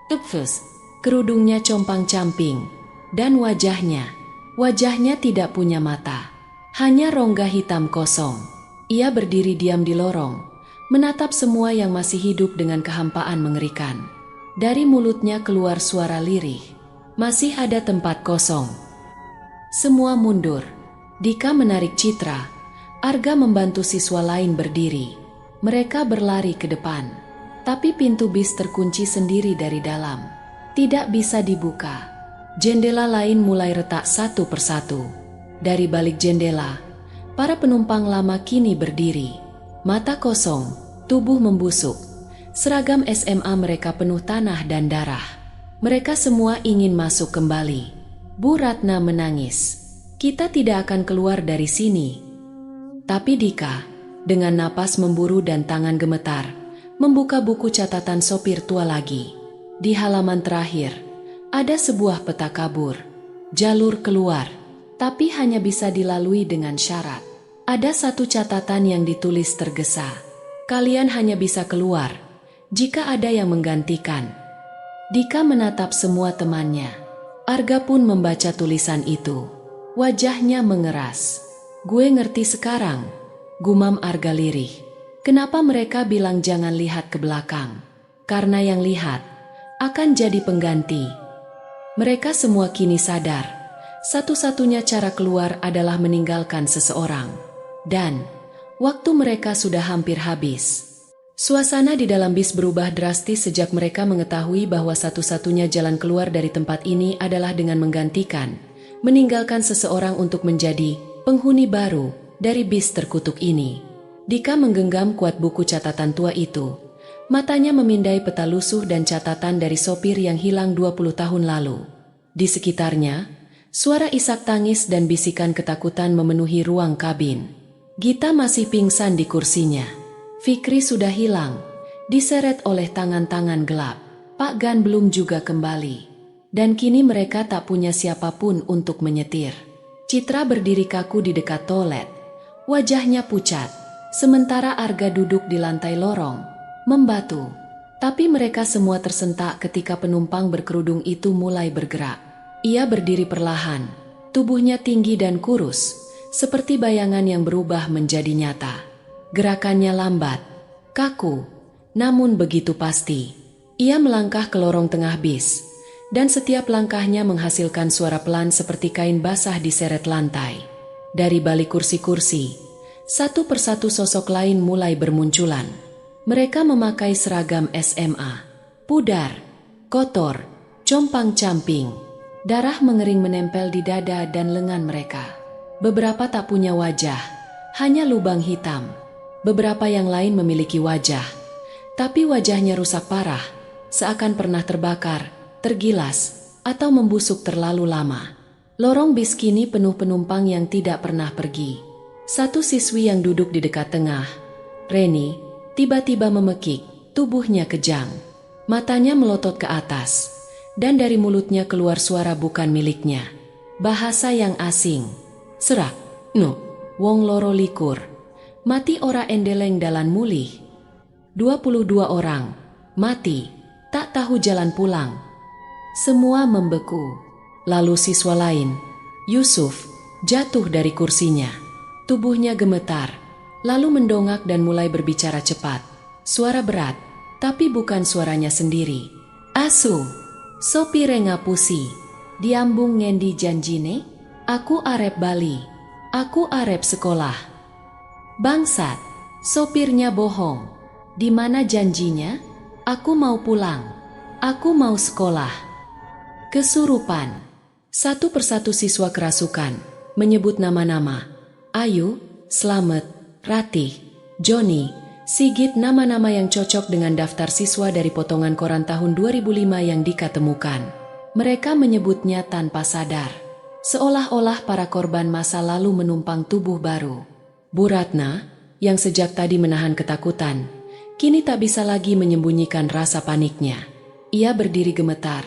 tupfus, kerudungnya compang-camping, dan wajahnya tidak punya mata. Hanya rongga hitam kosong. Ia berdiri diam di lorong, menatap semua yang masih hidup dengan kehampaan mengerikan. Dari mulutnya keluar suara lirih. Masih ada tempat kosong. Semua mundur. Dika menarik Citra. Arga membantu siswa lain berdiri. Mereka berlari ke depan. Tapi pintu bis terkunci sendiri dari dalam. Tidak bisa dibuka. Jendela lain mulai retak satu persatu. Dari balik jendela, para penumpang lama kini berdiri. Mata kosong, tubuh membusuk. Seragam SMA mereka penuh tanah dan darah. Mereka semua ingin masuk kembali. Bu Ratna menangis. Kita tidak akan keluar dari sini. Tapi Dika, dengan napas memburu dan tangan gemetar, membuka buku catatan sopir tua lagi. Di halaman terakhir, ada sebuah peta kabur. Jalur keluar, tapi hanya bisa dilalui dengan syarat. Ada satu catatan yang ditulis tergesa. Kalian hanya bisa keluar jika ada yang menggantikan. Dika menatap semua temannya. Arga pun membaca tulisan itu. Wajahnya mengeras. Gue ngerti sekarang, gumam Arga lirih. Kenapa mereka bilang jangan lihat ke belakang? Karena yang lihat akan jadi pengganti. Mereka semua kini sadar, satu-satunya cara keluar adalah meninggalkan seseorang. Dan waktu mereka sudah hampir habis. Suasana di dalam bis berubah drastis sejak mereka mengetahui bahwa satu-satunya jalan keluar dari tempat ini adalah dengan meninggalkan seseorang untuk menjadi penghuni baru dari bis terkutuk ini. Dika menggenggam kuat buku catatan tua itu. Matanya memindai peta lusuh dan catatan dari sopir yang hilang 20 tahun lalu. Di sekitarnya, suara isak tangis dan bisikan ketakutan memenuhi ruang kabin. Gita masih pingsan di kursinya. Fikri sudah hilang, diseret oleh tangan-tangan gelap. Pak Gan belum juga kembali. Dan kini mereka tak punya siapapun untuk menyetir. Citra berdiri kaku di dekat toilet. Wajahnya pucat, sementara Arga duduk di lantai lorong, membatu. Tapi mereka semua tersentak ketika penumpang berkerudung itu mulai bergerak. Ia berdiri perlahan, tubuhnya tinggi dan kurus, seperti bayangan yang berubah menjadi nyata. Gerakannya lambat, kaku, namun begitu pasti. Ia melangkah ke lorong tengah bis, dan setiap langkahnya menghasilkan suara pelan seperti kain basah diseret lantai. Dari balik kursi-kursi, satu persatu sosok lain mulai bermunculan. Mereka memakai seragam SMA, pudar, kotor, compang-camping. Darah mengering menempel di dada dan lengan mereka. Beberapa tak punya wajah, hanya lubang hitam. Beberapa yang lain memiliki wajah, tapi wajahnya rusak parah, seakan pernah terbakar, tergilas, atau membusuk terlalu lama. Lorong bis kini penuh penumpang yang tidak pernah pergi. Satu siswi yang duduk di dekat tengah, Reni, tiba-tiba memekik, tubuhnya kejang. Matanya melotot ke atas, dan dari mulutnya keluar suara bukan miliknya. Bahasa yang asing. Serak, no, wong loro likur. Mati ora endeleng dalan mulih. 22 orang, mati, tak tahu jalan pulang. Semua membeku. Lalu siswa lain, Yusuf, jatuh dari kursinya. Tubuhnya gemetar, lalu mendongak dan mulai berbicara cepat. Suara berat, tapi bukan suaranya sendiri. Asu, sopire ngapusi, diambung ngendi janjine, aku arep bali, aku arep sekolah. Bangsat, sopirnya bohong. Di mana janjinya? Aku mau pulang. Aku mau sekolah. Kesurupan. Satu persatu siswa kerasukan, menyebut nama-nama. Ayu, Slamet, Ratih, Joni, Sigit, nama-nama yang cocok dengan daftar siswa dari potongan koran tahun 2005 yang Dika temukan. Mereka menyebutnya tanpa sadar. Seolah-olah para korban masa lalu menumpang tubuh baru. Bu Ratna, yang sejak tadi menahan ketakutan, kini tak bisa lagi menyembunyikan rasa paniknya. Ia berdiri gemetar,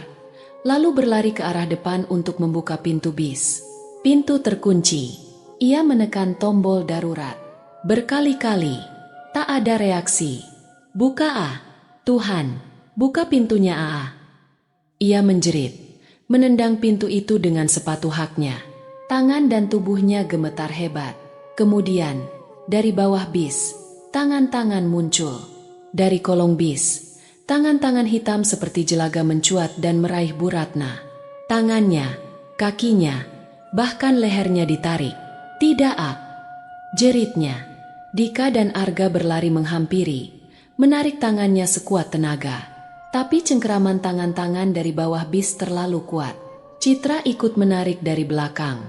lalu berlari ke arah depan untuk membuka pintu bis. Pintu terkunci. Ia menekan tombol darurat. Berkali-kali, tak ada reaksi. Buka ah, Tuhan, buka pintunya ah. Ia menjerit, menendang pintu itu dengan sepatu haknya. Tangan dan tubuhnya gemetar hebat. Kemudian, dari bawah bis, tangan-tangan muncul. Dari kolong bis, tangan-tangan hitam seperti jelaga mencuat dan meraih Bu Ratna. Tangannya, kakinya, bahkan lehernya ditarik. Tidak ah, jeritnya. Dika dan Arga berlari menghampiri, menarik tangannya sekuat tenaga. Tapi cengkeraman tangan-tangan dari bawah bis terlalu kuat. Citra ikut menarik dari belakang.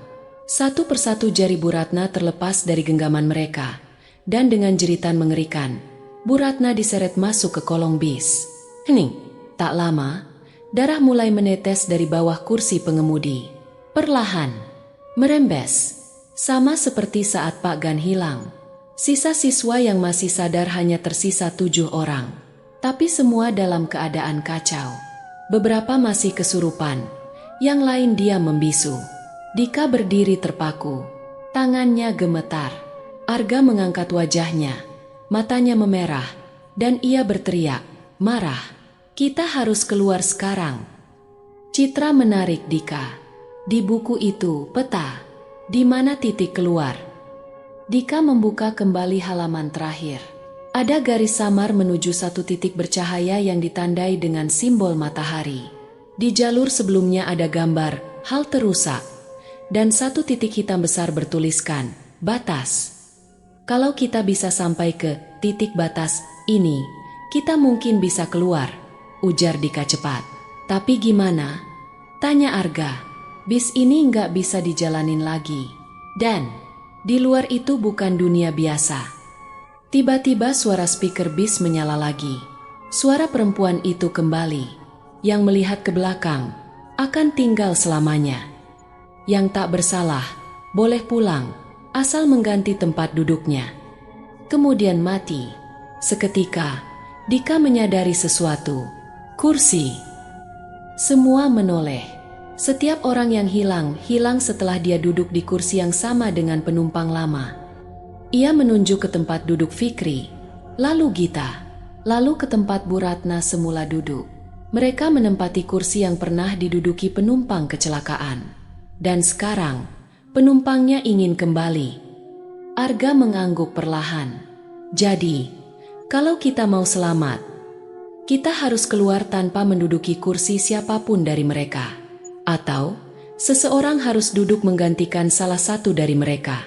Satu persatu jari Bu Ratna terlepas dari genggaman mereka, dan dengan jeritan mengerikan, Bu Ratna diseret masuk ke kolong bis. Hening, tak lama, darah mulai menetes dari bawah kursi pengemudi. Perlahan, merembes, sama seperti saat Pak Gan hilang. Sisa siswa yang masih sadar hanya tersisa 7 orang, tapi semua dalam keadaan kacau. Beberapa masih kesurupan, yang lain diam membisu. Dika berdiri terpaku, tangannya gemetar. Arga mengangkat wajahnya, matanya memerah, dan ia berteriak, marah. Kita harus keluar sekarang. Citra menarik Dika. Di buku itu, peta. Di mana titik keluar? Dika membuka kembali halaman terakhir. Ada garis samar menuju satu titik bercahaya yang ditandai dengan simbol matahari. Di jalur sebelumnya ada gambar, halte rusak. Dan satu titik hitam besar bertuliskan, batas. Kalau kita bisa sampai ke titik batas ini, kita mungkin bisa keluar, ujar Dika cepat. Tapi gimana? Tanya Arga. Bis ini nggak bisa dijalanin lagi. Dan di luar itu bukan dunia biasa. Tiba-tiba suara speaker bis menyala lagi. Suara perempuan itu kembali. Yang melihat ke belakang, akan tinggal selamanya. Yang tak bersalah, boleh pulang, asal mengganti tempat duduknya. Kemudian mati. Seketika, Dika menyadari sesuatu. Kursi. Semua menoleh. Setiap orang yang hilang setelah dia duduk di kursi yang sama dengan penumpang lama. Ia menunjuk ke tempat duduk Fikri, lalu Gita. lalu ke tempat Bu Ratna semula duduk. Mereka menempati kursi yang pernah diduduki penumpang kecelakaan. Dan sekarang, penumpangnya ingin kembali. Arga mengangguk perlahan. Jadi, kalau kita mau selamat, kita harus keluar tanpa menduduki kursi siapapun dari mereka. Atau, seseorang harus duduk menggantikan salah satu dari mereka.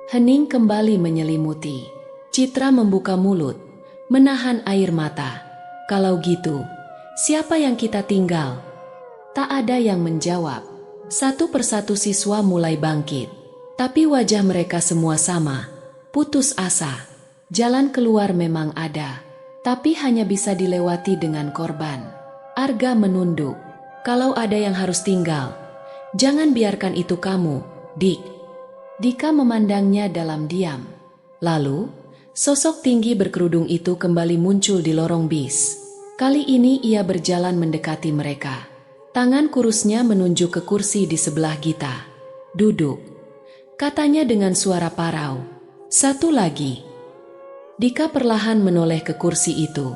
Hening kembali menyelimuti. Citra membuka mulut, menahan air mata. Kalau gitu, siapa yang kita tinggal? Tak ada yang menjawab. Satu persatu siswa mulai bangkit. Tapi wajah mereka semua sama, putus asa. Jalan keluar memang ada, tapi hanya bisa dilewati dengan korban. Arga menunduk. Kalau ada yang harus tinggal, jangan biarkan itu kamu, Dik. Dika memandangnya dalam diam. Lalu, sosok tinggi berkerudung itu kembali muncul di lorong bis. Kali ini ia berjalan mendekati mereka. Tangan kurusnya menunjuk ke kursi di sebelah Gita. Duduk, katanya dengan suara parau. Satu lagi. Dika perlahan menoleh ke kursi itu.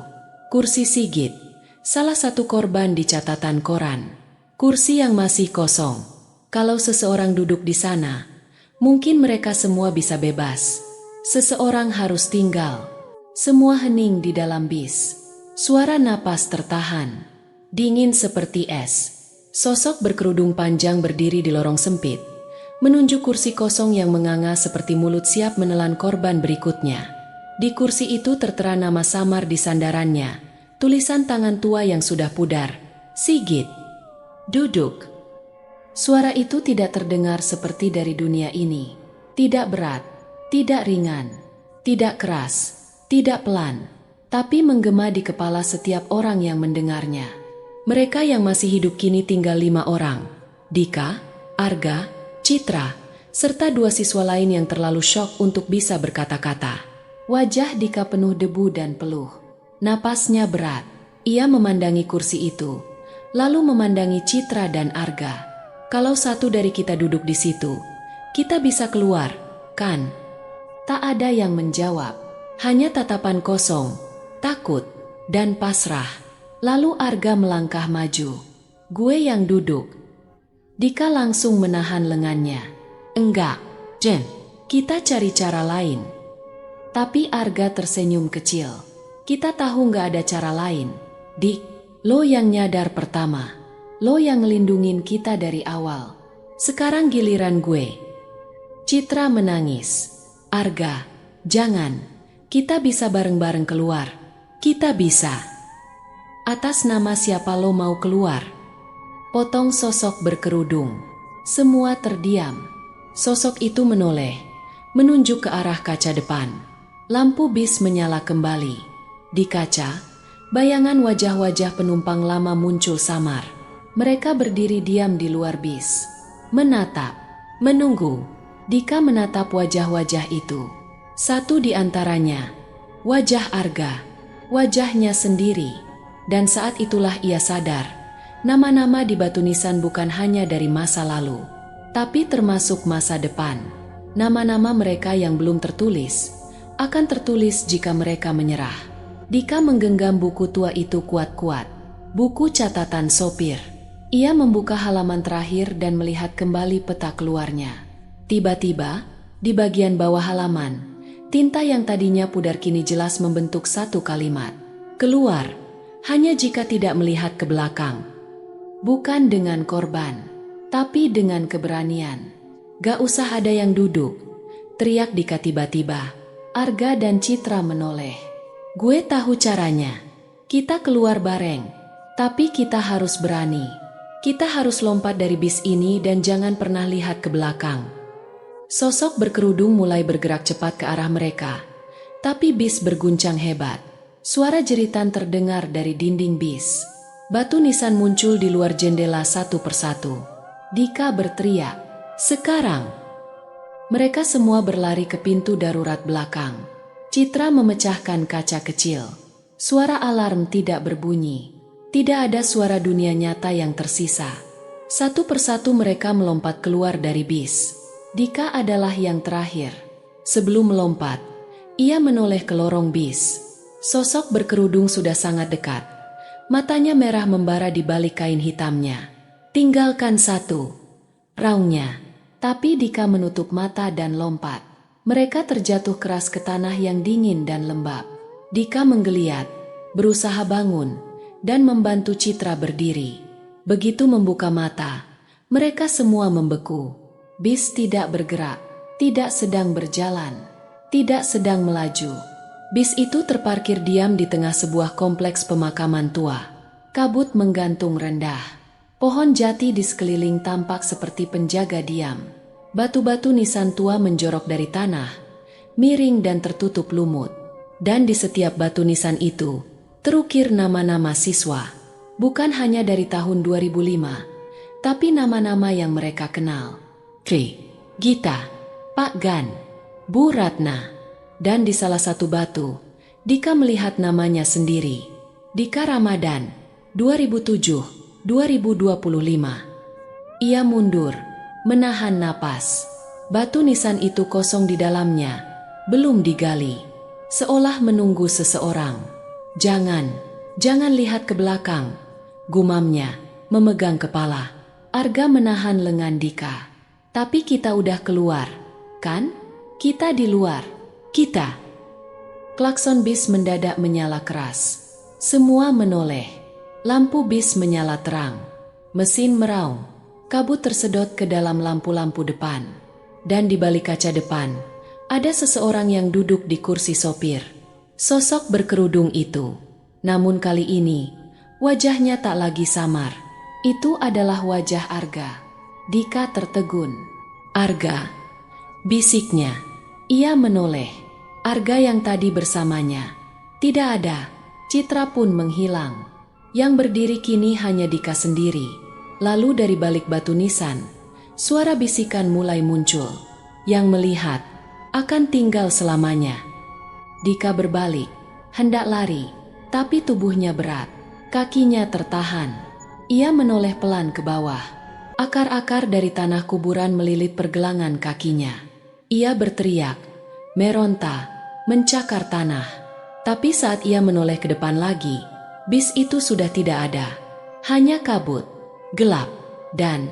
Kursi Sigit, salah satu korban di catatan koran. Kursi yang masih kosong. Kalau seseorang duduk di sana, mungkin mereka semua bisa bebas. Seseorang harus tinggal. Semua hening di dalam bis. Suara napas tertahan. Dingin seperti es. Sosok berkerudung panjang berdiri di lorong sempit, menunjuk kursi kosong yang menganga seperti mulut siap menelan korban berikutnya. Di kursi itu tertera nama samar di sandarannya, tulisan tangan tua yang sudah pudar. Sigit. Duduk. Suara itu tidak terdengar seperti dari dunia ini. Tidak berat. Tidak ringan, tidak keras, tidak pelan, tapi menggema di kepala setiap orang yang mendengarnya. Mereka yang masih hidup kini tinggal 5 orang, Dika, Arga, Citra, serta 2 siswa lain yang terlalu syok untuk bisa berkata-kata. Wajah Dika penuh debu dan peluh. Napasnya berat. Ia memandangi kursi itu, lalu memandangi Citra dan Arga. Kalau satu dari kita duduk di situ, kita bisa keluar, kan? Tak ada yang menjawab, hanya tatapan kosong, takut, dan pasrah. Lalu Arga melangkah maju. Gue yang duduk. Dika langsung menahan lengannya. Enggak, Jen, kita cari cara lain. Tapi Arga tersenyum kecil. Kita tahu nggak ada cara lain. Dik, lo yang nyadar pertama. Lo yang ngelindungin kita dari awal. Sekarang giliran gue. Citra menangis. Arga, jangan. Kita bisa bareng-bareng keluar. Kita bisa. Atas nama siapa lo mau keluar? Potong sosok berkerudung. Semua terdiam. Sosok itu menoleh, menunjuk ke arah kaca depan. Lampu bis menyala kembali. Di kaca, bayangan wajah-wajah penumpang lama muncul samar. Mereka berdiri diam di luar bis. Menatap, menunggu. Dika menatap wajah-wajah itu. Satu di antaranya, wajah Arga, wajahnya sendiri. Dan saat itulah ia sadar, nama-nama di batu nisan bukan hanya dari masa lalu, tapi termasuk masa depan. Nama-nama mereka yang belum tertulis, akan tertulis jika mereka menyerah. Dika menggenggam buku tua itu kuat-kuat, buku catatan sopir. Ia membuka halaman terakhir dan melihat kembali peta keluarnya. Tiba-tiba, di bagian bawah halaman, tinta yang tadinya pudar kini jelas membentuk satu kalimat. Keluar, hanya jika tidak melihat ke belakang. Bukan dengan korban, tapi dengan keberanian. Gak usah ada yang duduk, teriak Dika tiba-tiba. Arga dan Citra menoleh. Gue tahu caranya. Kita keluar bareng, tapi kita harus berani. Kita harus lompat dari bis ini dan jangan pernah lihat ke belakang. Sosok berkerudung mulai bergerak cepat ke arah mereka, tapi bis berguncang hebat. Suara jeritan terdengar dari dinding bis. Batu nisan muncul di luar jendela satu persatu. Dika berteriak, "Sekarang!" Mereka semua berlari ke pintu darurat belakang. Citra memecahkan kaca kecil. Suara alarm tidak berbunyi. Tidak ada suara dunia nyata yang tersisa. Satu persatu mereka melompat keluar dari bis. Dika adalah yang terakhir. Sebelum melompat, ia menoleh ke lorong bis. Sosok berkerudung sudah sangat dekat. Matanya merah membara di balik kain hitamnya. "Tinggalkan satu," raungnya. Tapi Dika menutup mata dan lompat. Mereka terjatuh keras ke tanah yang dingin dan lembab. Dika menggeliat, berusaha bangun, dan membantu Citra berdiri. Begitu membuka mata, mereka semua membeku. Bis tidak bergerak, tidak sedang berjalan, tidak sedang melaju. Bis itu terparkir diam di tengah sebuah kompleks pemakaman tua. Kabut menggantung rendah. Pohon jati di sekeliling tampak seperti penjaga diam. Batu-batu nisan tua menjorok dari tanah, miring dan tertutup lumut. Dan di setiap batu nisan itu, terukir nama-nama siswa. Bukan hanya dari tahun 2005, tapi nama-nama yang mereka kenal. Tri, Gita, Pak Gan, Bu Ratna. Dan di salah satu batu, Dika melihat namanya sendiri. Dika Ramadan, 2007-2025. Ia mundur, menahan napas. Batu nisan itu kosong di dalamnya, belum digali. Seolah menunggu seseorang. Jangan lihat ke belakang," gumamnya, memegang kepala. Arga menahan lengan Dika. "Tapi kita udah keluar, kan? Kita di luar. Kita." Klakson bis mendadak menyala keras. Semua menoleh. Lampu bis menyala terang. Mesin meraung. Kabut tersedot ke dalam lampu-lampu depan. Dan di balik kaca depan, ada seseorang yang duduk di kursi sopir. Sosok berkerudung itu. Namun kali ini, wajahnya tak lagi samar. Itu adalah wajah Arga. Dika tertegun. "Arga," bisiknya. Ia menoleh. Arga yang tadi bersamanya. Tidak ada. Citra pun menghilang. Yang berdiri kini hanya Dika sendiri. Lalu dari balik batu nisan, suara bisikan mulai muncul. Yang melihat akan tinggal selamanya. Dika berbalik, hendak lari, tapi tubuhnya berat. Kakinya tertahan. Ia menoleh pelan ke bawah. Akar-akar dari tanah kuburan melilit pergelangan kakinya. Ia berteriak, meronta, mencakar tanah. Tapi saat ia menoleh ke depan lagi, bis itu sudah tidak ada. Hanya kabut, gelap, dan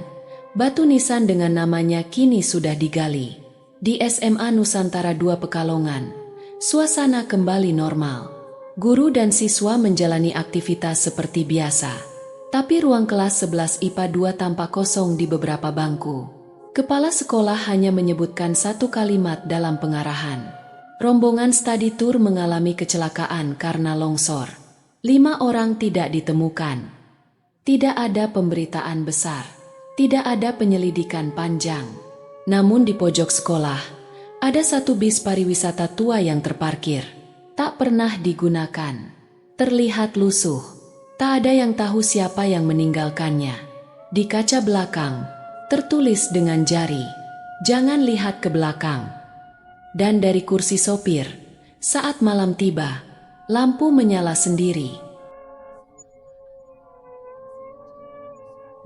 batu nisan dengan namanya kini sudah digali. Di SMA Nusantara 2 Pekalongan, suasana kembali normal. Guru dan siswa menjalani aktivitas seperti biasa. Tapi ruang kelas 11 IPA 2 tampak kosong di beberapa bangku. Kepala sekolah hanya menyebutkan satu kalimat dalam pengarahan. Rombongan study tour mengalami kecelakaan karena longsor. 5 orang tidak ditemukan. Tidak ada pemberitaan besar. Tidak ada penyelidikan panjang. Namun di pojok sekolah, ada satu bis pariwisata tua yang terparkir. Tak pernah digunakan. Terlihat lusuh. Tak ada yang tahu siapa yang meninggalkannya. Di kaca belakang, tertulis dengan jari, "Jangan lihat ke belakang." Dan dari kursi sopir, saat malam tiba, lampu menyala sendiri.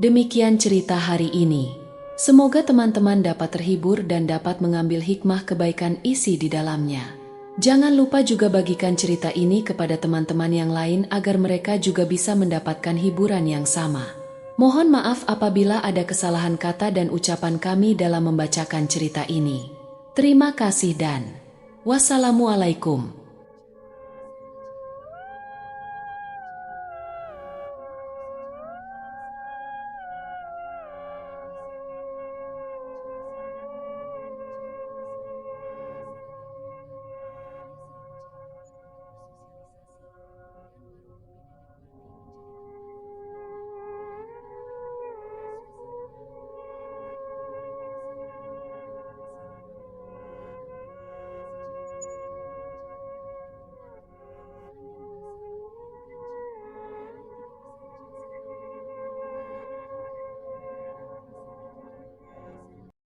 Demikian cerita hari ini. Semoga teman-teman dapat terhibur dan dapat mengambil hikmah kebaikan isi di dalamnya. Jangan lupa juga bagikan cerita ini kepada teman-teman yang lain agar mereka juga bisa mendapatkan hiburan yang sama. Mohon maaf apabila ada kesalahan kata dan ucapan kami dalam membacakan cerita ini. Terima kasih dan wassalamualaikum.